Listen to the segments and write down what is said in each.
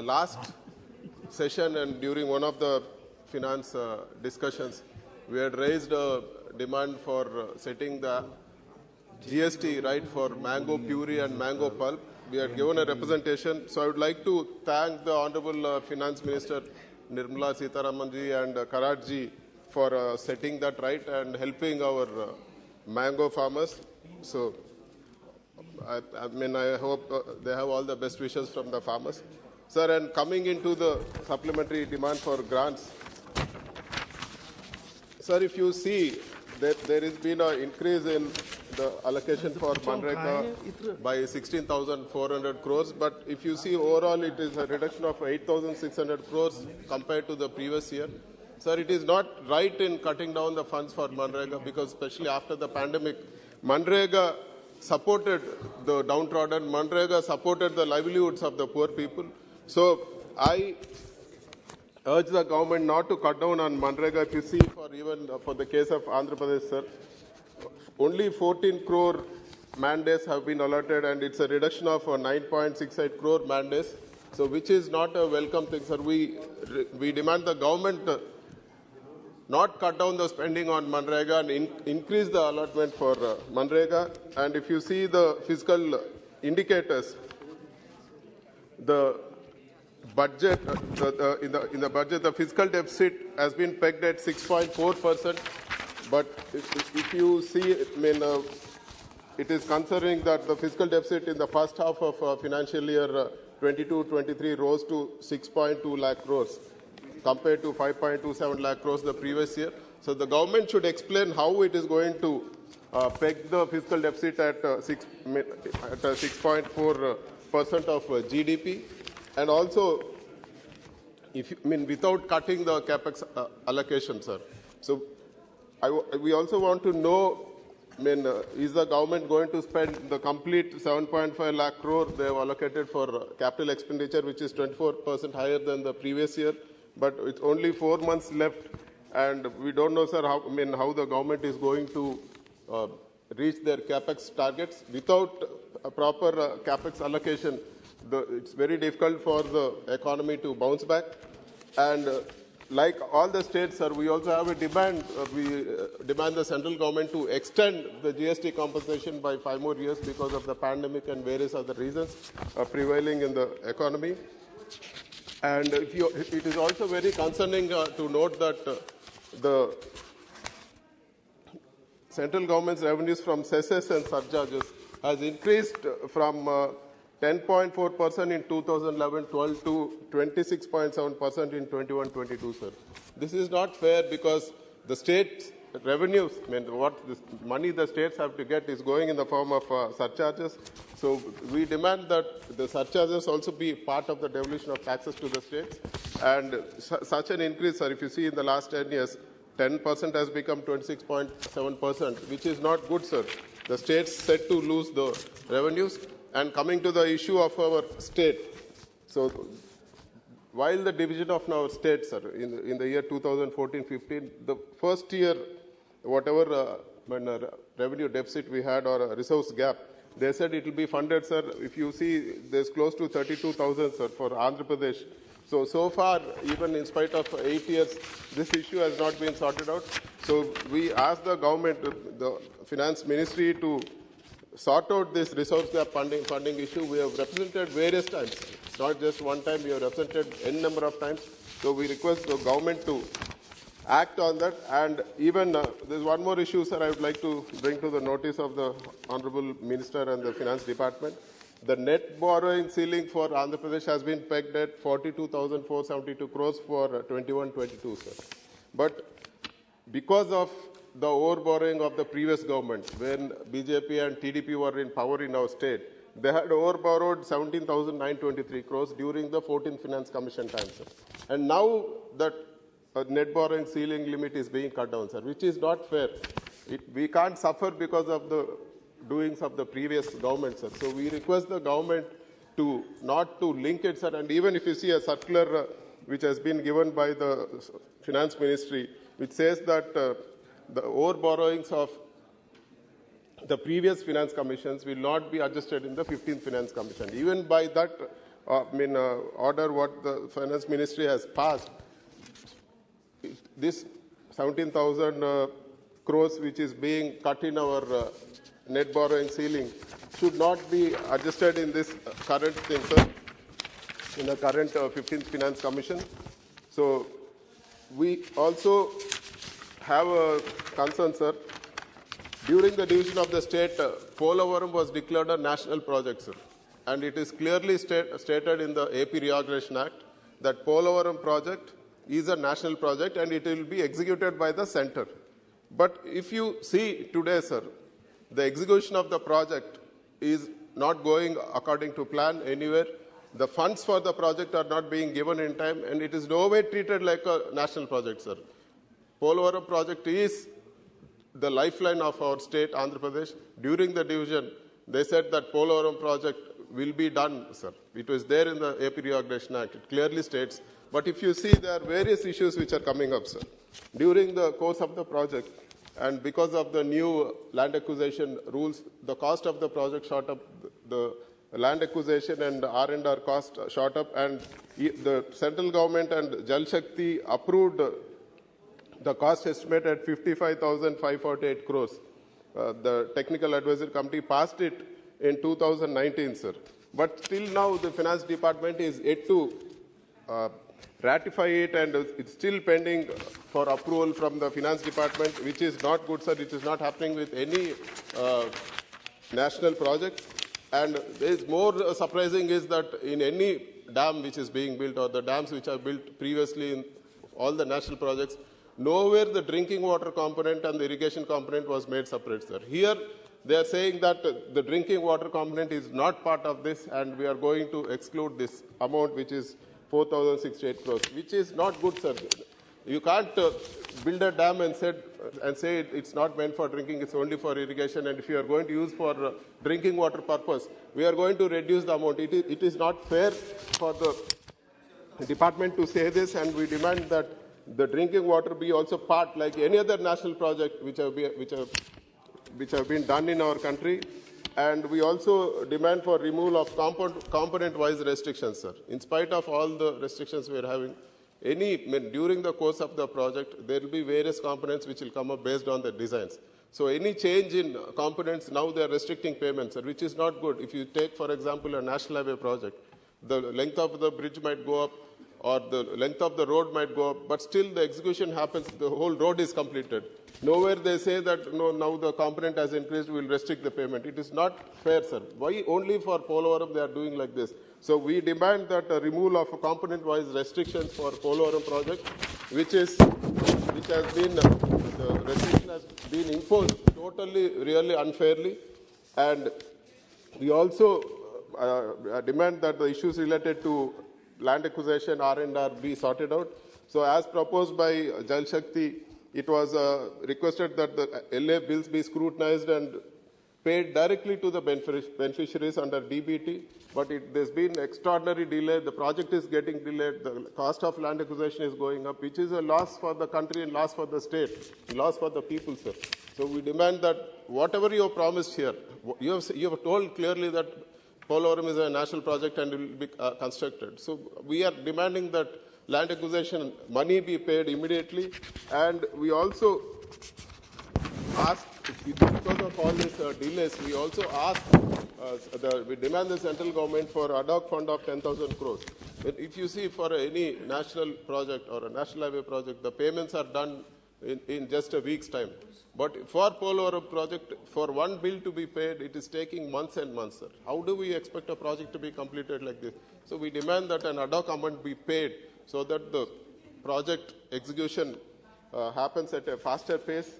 last session and during one of the finance discussions, we had raised a demand for setting the GST right for mango puree and mango pulp. We had given a representation. So I would like to thank the Honorable Finance Minister Nirmala Sitharamanji and Karatji for setting that right and helping our mango farmers. So I hope they have all the best wishes from the farmers. Sir, and coming into the supplementary demand for grants, sir, if you see that there has been an increase in the allocation for Manrega by 16,400 crores, but if you see overall it is a reduction of 8,600 crores compared to the previous year. Sir, it is not right in cutting down the funds for Manrega because especially after the pandemic, Manrega supported the downtrodden, Manrega supported the livelihoods of the poor people. So I urge the government not to cut down on Manrega. If you see for the case of Andhra Pradesh, sir, only 14 crore man-days have been allotted and it's a reduction of 9.68 crore man-days. So which is not a welcome thing, sir. We demand the government not cut down the spending on Manrega and increase the allotment for Manrega. And if you see the fiscal indicators, the budget, in the budget, the fiscal deficit has been pegged at 6.4%. But if you see, it is concerning that the fiscal deficit in the first half of financial year 22-23 rose to 6.2 lakh crores compared to 5.27 lakh crores the previous year. So the government should explain how it is going to peg the fiscal deficit at 6.4% of GDP, and also, without cutting the capex allocation, sir. So we also want to know, is the government going to spend the complete 7.5 lakh crore they have allocated for capital expenditure, which is 24% higher than the previous year? But it's only 4 months left, and we don't know, sir, how the government is going to reach their capex targets without a proper capex allocation. It's very difficult for the economy to bounce back. And like all the states, sir, we also have a demand. We demand the central government to extend the GST compensation by 5 more years because of the pandemic and various other reasons prevailing in the economy. And it is also very concerning to note that the central government's revenues from cesses and surcharges has increased from 10.4% in 2011-12 to 26.7% in 21-22, sir. This is not fair because the state revenues, what this money the states have to get is going in the form of surcharges. So we demand that the surcharges also be part of the devolution of taxes to the states. And such an increase, sir, if you see in the last 10 years, 10% has become 26.7%, which is not good, sir. The states set to lose the revenues. And coming to the issue of our state, so while the division of our state, sir, in the year 2014-15, the first year, whatever revenue deficit we had or a resource gap, they said it will be funded, sir. If you see, there's close to 32,000, sir, for Andhra Pradesh. So far, even in spite of 8 years, this issue has not been sorted out. So we ask the government, the finance ministry, to sort out this resource gap funding issue. We have represented various times. It's not just one time. We have represented n number of times. So we request the government to act on that. And even there's one more issue, sir, I would like to bring to the notice of the Honorable Minister and the Finance Department. The net borrowing ceiling for Andhra Pradesh has been pegged at 42,472 crores for 21-22, sir. But because of the overborrowing of the previous government, when BJP and TDP were in power in our state, they had overborrowed 17,923 crores during the 14th Finance Commission time, sir. And now that net borrowing ceiling limit is being cut down, sir, which is not fair. We can't suffer because of the doings of the previous government, sir. So we request the government to not to link it, sir. And even if you see a circular which has been given by the Finance Ministry, which says that the overborrowings of the previous finance commissions will not be adjusted in the 15th Finance Commission. Even by that order what the Finance Ministry has passed, this 17,000 crores which is being cut in our net borrowing ceiling should not be adjusted in this current thing, sir, in the current 15th Finance Commission. So we also have a concern, sir. During the division of the state, Polavaram was declared a national project, sir. And it is clearly stated in the AP Reorganization Act that Polavaram project is a national project and it will be executed by the center. But if you see today, sir, the execution of the project is not going according to plan anywhere. The funds for the project are not being given in time, and it is no way treated like a national project, sir. Polavaram project is the lifeline of our state, Andhra Pradesh. During the division, they said that Polavaram project will be done, sir. It was there in the AP Reorganization Act. It clearly states. But if you see, there are various issues which are coming up, sir. During the course of the project, and because of the new land acquisition rules, the cost of the project shot up. The land acquisition and R&R cost shot up, and the central government and Jal Shakti approved the cost estimate at 55,548 crores. The technical advisory committee passed it in 2019, sir. But still now the finance department is yet to ratify it, and it's still pending for approval from the finance department, which is not good, sir. It is not happening with any national project. And is more surprising is that in any dam which is being built, or the dams which are built previously in all the national projects, nowhere the drinking water component and the irrigation component was made separate, sir. Here they are saying that the drinking water component is not part of this, and we are going to exclude this amount, which is 4,068 crores, which is not good, sir. You can't build a dam and say it's not meant for drinking, it's only for irrigation, and if you are going to use for drinking water purpose, we are going to reduce the amount. It is not fair for the department to say this, and we demand that the drinking water be also part, like any other national project which have been done in our country. And we also demand for removal of component-wise restrictions, sir. In spite of all the restrictions we are having, during the course of the project, there will be various components which will come up based on the designs. So any change in components, now they are restricting payments, sir, which is not good. If you take, for example, a national highway project, the length of the bridge might go up, or the length of the road might go up, but still the execution happens, the whole road is completed. Nowhere they say that, no, now the component has increased, we will restrict the payment. It is not fair, sir. Why only for Polavaram they are doing like this? So we demand that a removal of component-wise restrictions for Polavaram project, which has been, the restriction has been imposed totally, really unfairly. And we also demand that the issues related to land acquisition, R&R be sorted out. So as proposed by Jal Shakti, it was requested that the LA bills be scrutinized and paid directly to the beneficiaries under DBT, but there's been extraordinary delay. The project is getting delayed. The cost of land acquisition is going up, which is a loss for the country and loss for the state, loss for the people, sir. So we demand that whatever you have promised here, you have told clearly that Polavaram is a national project and will be constructed. So we are demanding that land acquisition money be paid immediately, and we also ask, because of all these delays, we also ask, we demand the central government for ad hoc fund of 10,000 crores. But if you see for any national project or a national highway project, the payments are done in just a week's time. But for Polavaram project, for one bill to be paid, it is taking months and months, sir. How do we expect a project to be completed like this? So we demand that an ad hoc amount be paid so that the project execution happens at a faster pace.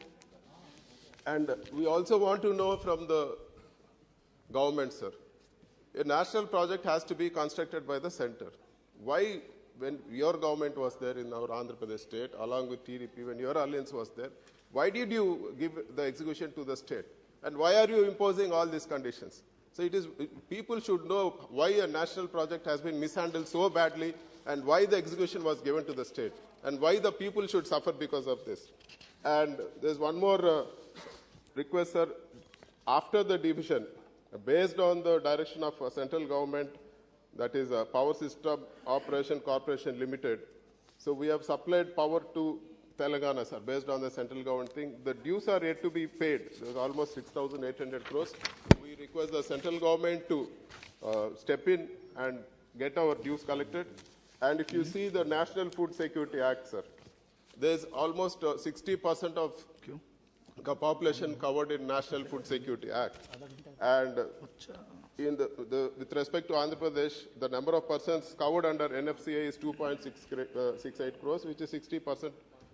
And we also want to know from the government, sir, a national project has to be constructed by the center. Why, when your government was there in our Andhra Pradesh state, along with TDP, when your alliance was there, why did you give the execution to the state? And why are you imposing all these conditions? So people should know why a national project has been mishandled so badly, and why the execution was given to the state, and why the people should suffer because of this. And there's one more request, sir. After the division, based on the direction of central government, that is Power System Operation Corporation Limited. So we have supplied power to Telangana, sir, based on the central government thing. The dues are yet to be paid. There's almost 6,800 crores. We request the central government to step in and get our dues collected. And if you see the National Food Security Act, sir, there's almost 60% of the population covered in National Food Security Act. And with respect to Andhra Pradesh, the number of persons covered under NFCA is 2.68 crores, which is 60%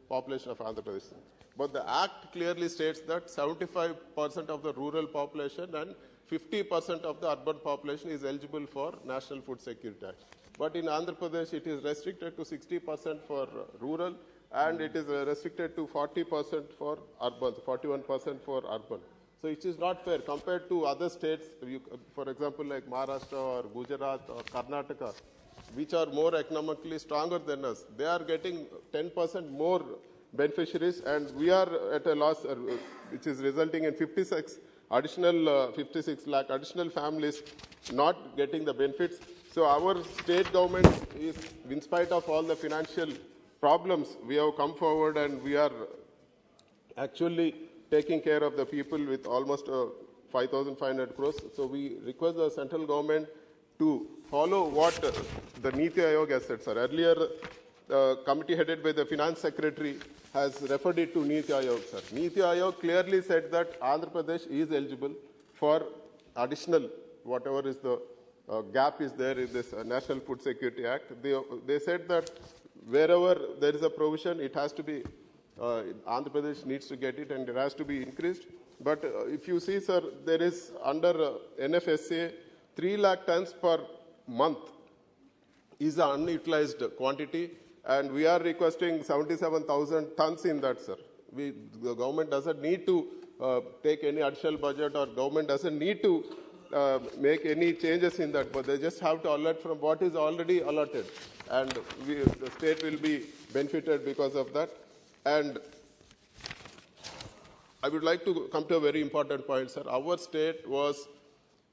population of Andhra Pradesh. But the Act clearly states that 75% of the rural population and 50% of the urban population is eligible for National Food Security Act. But in Andhra Pradesh, it is restricted to 60% for rural, and it is restricted to 40% for urban, 41% for urban. So it is not fair compared to other states, for example, like Maharashtra or Gujarat or Karnataka, which are more economically stronger than us. They are getting 10% more beneficiaries, and we are at a loss, which is resulting in 56 lakh additional families not getting the benefits. So our state government is, in spite of all the financial problems, we have come forward and we are actually taking care of the people with almost 5,500 crores. So we request the central government to follow what the Niti Aayog has said, sir. Earlier, the committee headed by the finance secretary has referred it to Niti Aayog, sir. Niti Aayog clearly said that Andhra Pradesh is eligible for additional, whatever is the gap is there in this National Food Security Act. They said that wherever there is a provision, it has to be, Andhra Pradesh needs to get it and it has to be increased. But if you see, sir, there is under NFSA, 3 lakh tons per month is the unutilized quantity, and we are requesting 77,000 tons in that, sir. The government doesn't need to take any additional budget, or government doesn't need to make any changes in that, but they just have to allot from what is already allotted, and the state will be benefited because of that. And I would like to come to a very important point, sir. Our state was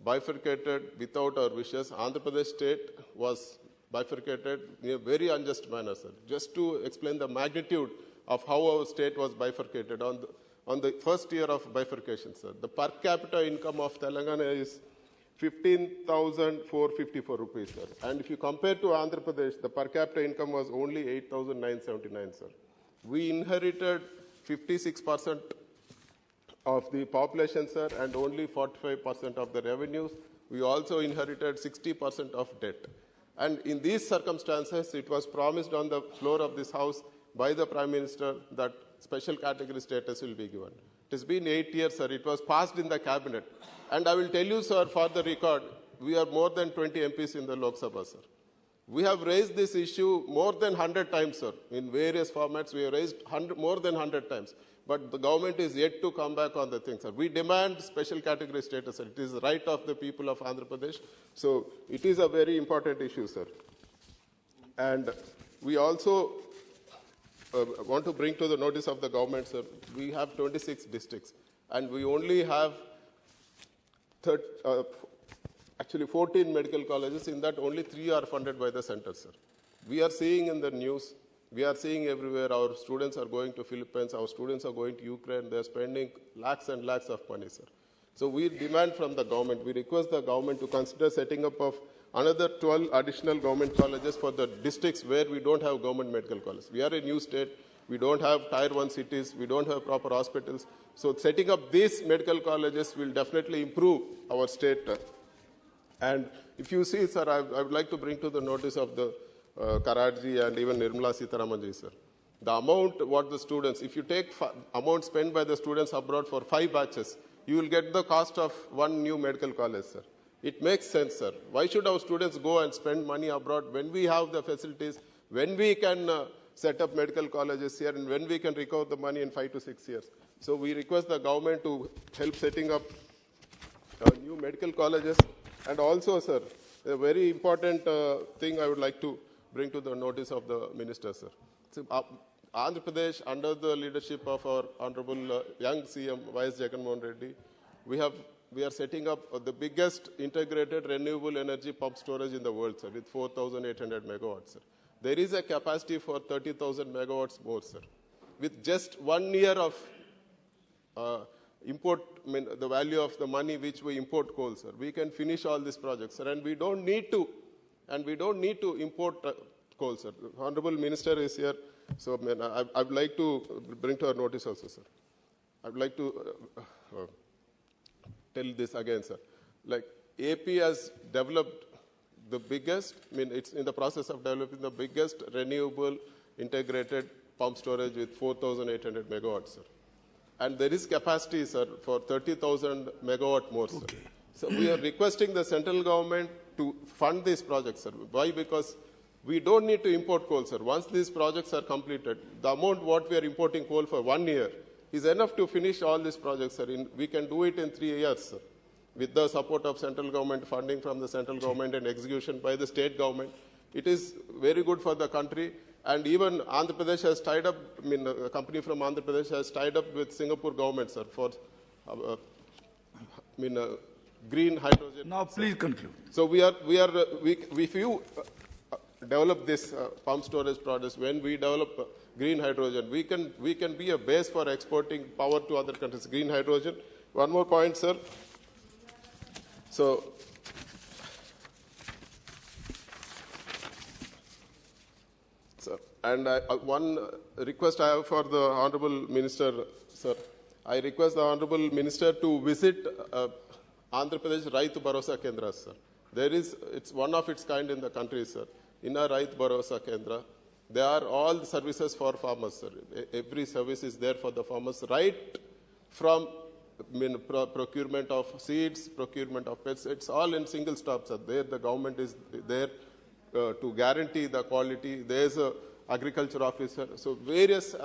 bifurcated without our wishes. Andhra Pradesh state was bifurcated in a very unjust manner, sir. Just to explain the magnitude of how our state was bifurcated on the first year of bifurcation, sir. The per capita income of Telangana is 15,454 rupees, sir. And if you compare to Andhra Pradesh, the per capita income was only 8,979, sir. We inherited 56% of the population, sir, and only 45% of the revenues. We also inherited 60% of debt. And in these circumstances, it was promised on the floor of this House by the Prime Minister that special category status will be given. It has been 8 years, sir. It was passed in the cabinet. And I will tell you, sir, for the record, we are more than 20 MPs in the Lok Sabha, sir. We have raised this issue more than 100 times, sir. In various formats, we have raised more than 100 times. But the government is yet to come back on the thing, sir. We demand special category status, sir. It is the right of the people of Andhra Pradesh. So it is a very important issue, sir. And we also want to bring to the notice of the government, sir, we have 26 districts, and we only have 14 medical colleges. In that, only 3 are funded by the center, sir. We are seeing in the news, we are seeing everywhere our students are going to Philippines, our students are going to Ukraine, they are spending lakhs and lakhs of money, sir. So we demand from the government, we request the government to consider setting up of another 12 additional government colleges for the districts where we don't have government medical colleges. We are a new state, we don't have tier 1 cities, we don't have proper hospitals. So setting up these medical colleges will definitely improve our state. And if you see, sir, I would like to bring to the notice of the Karajji and even Nirmala Sitharamanji, sir. The amount what the students, if you take amount spent by the students abroad for 5 batches, you will get the cost of 1 new medical college, sir. It makes sense, sir. Why should our students go and spend money abroad when we have the facilities, when we can set up medical colleges here, and when we can recover the money in 5 to 6 years? So we request the government to help setting up new medical colleges. And also, sir, a very important thing I would like to bring to the notice of the minister, sir. So, Andhra Pradesh, under the leadership of our Honorable young CM, YS Jagannath Reddy, we have we are setting up the biggest integrated renewable energy pump storage in the world, sir, with 4,800 megawatts, sir. There is a capacity for 30,000 megawatts more, sir. With just 1 year of import, the value of the money which we import coal, sir, we can finish all these projects, sir, and we don't need to import coal, sir. The Honorable Minister is here, so I would like to bring to our notice also, sir. I would like to tell this again, sir. Like AP has developed the biggest, it's in the process of developing the biggest renewable integrated pump storage with 4,800 megawatts, sir. And there is capacity, sir, for 30,000 megawatt more, sir. Okay. So we are requesting the central government to fund these projects, sir. Why? Because we don't need to import coal, sir. Once these projects are completed, the amount what we are importing coal for 1 year is enough to finish all these projects, sir. We can do it in 3 years, sir, with the support of central government, funding from the central government and execution by the state government. It is very good for the country. And even Andhra Pradesh has tied up, a company from Andhra Pradesh has tied up with Singapore government, sir, for green hydrogen. Now, please conclude. So if you develop this pump storage products, when we develop green hydrogen, we can be a base for exporting power to other countries. Green hydrogen. One more point, sir. So, sir, and one request I have for the Honorable Minister, sir. I request the Honorable Minister to visit Andhra Pradesh Raitu Bharosa Kendras, sir. It's one of its kind in the country, sir. In a Raitu Bharosa Kendra, there are all the services for farmers, sir. Every service is there for the farmers, right from procurement of seeds, procurement of pets. It's all in single stop, sir. There the government is there to guarantee the quality. There's a agriculture officer. So various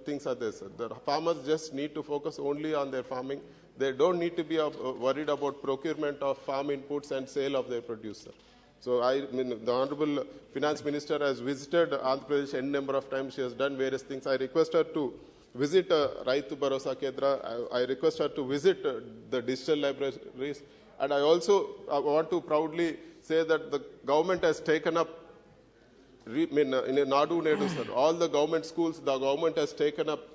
things are there, sir. The farmers just need to focus only on their farming. They don't need to be worried about procurement of farm inputs and sale of their produce, sir. So the Honorable Finance Minister has visited Andhra Pradesh n number of times. She has done various things. I request her to visit Raitu Bharosa Kendra. I request her to visit the digital libraries. And I also want to proudly say that the government has taken up, in Nadu Nedu, sir, all the government schools, the government has taken up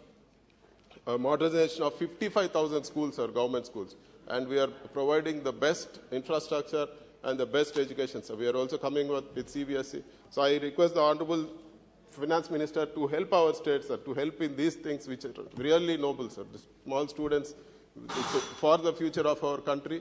modernization of 55,000 schools, sir, government schools. And we are providing the best infrastructure and the best education, sir. We are also coming with CBSE. So I request the Honorable Finance Minister to help our state, sir, to help in these things which are really noble, sir. The small students, for the future of our country.